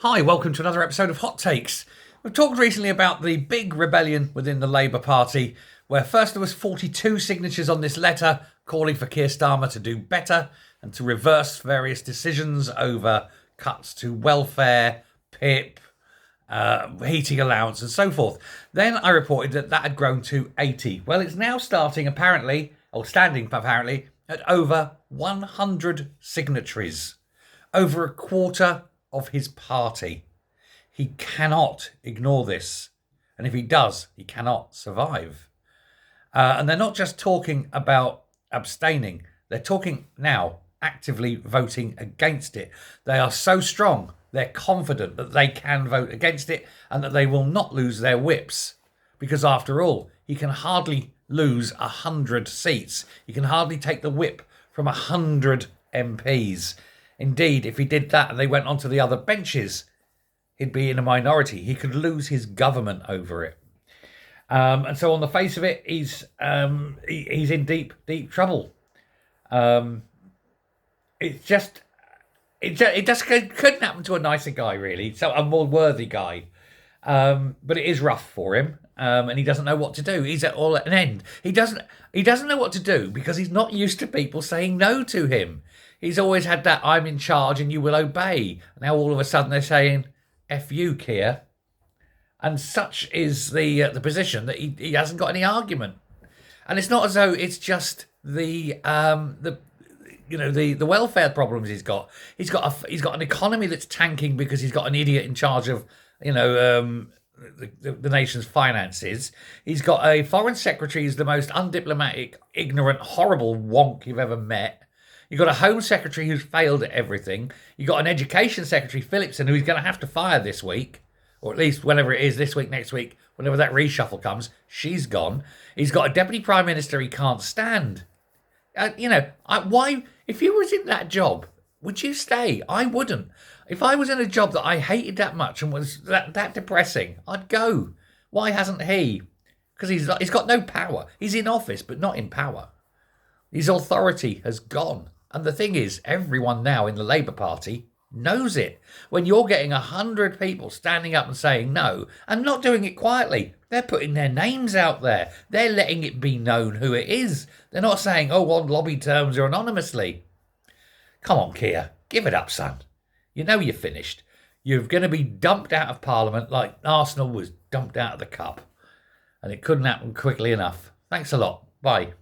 Hi, welcome to another episode of Hot Takes. We've talked recently about the big rebellion within the Labour Party, where first there was 42 signatures on this letter calling for Keir Starmer to do better and to reverse various decisions over cuts to welfare, PIP, heating allowance and so forth. Then I reported that had grown to 80. Well, it's now standing apparently at over 100 signatories. Over a quarter of his party. He cannot ignore this. And if he does, he cannot survive. And they're not just talking about abstaining. They're talking now actively voting against it. They are so strong. They're confident that they can vote against it and that they will not lose their whips. Because after all, he can hardly lose 100 seats. He can hardly take the whip from 100 MPs. Indeed, if he did that and they went onto the other benches, he'd be in a minority. He could lose his government over it. And so on the face of it, he's in deep trouble. It just couldn't happen to a nicer guy, really. So a more worthy guy. But it is rough for him. And he doesn't know what to do. He's at an end. He doesn't know what to do because he's not used to people saying no to him. He's always had that I'm in charge and you will obey. Now all of a sudden they're saying, F you, Keir. And such is the position that he hasn't got any argument. And it's not as though it's just the welfare problems he's got. He's got an economy that's tanking because he's got an idiot in charge of, the nation's finances. He's got a foreign secretary who's the most undiplomatic, ignorant, horrible wonk you've ever met. You've got a Home Secretary who's failed at everything. You've got an Education Secretary, Phillipson, who he's going to have to fire this week, or at least whenever it is, this week, next week, whenever that reshuffle comes, she's gone. He's got a Deputy Prime Minister he can't stand. Why? If you was in that job, would you stay? I wouldn't. If I was in a job that I hated that much and was that depressing, I'd go. Why hasn't he? Because he's got no power. He's in office, but not in power. His authority has gone. And the thing is, everyone now in the Labour Party knows it. When you're getting 100 people standing up and saying no, and not doing it quietly, they're putting their names out there. They're letting it be known who it is. They're not saying, on lobby terms or anonymously. Come on, Keir, give it up, son. You know you're finished. You're going to be dumped out of Parliament like Arsenal was dumped out of the cup. And it couldn't happen quickly enough. Thanks a lot. Bye.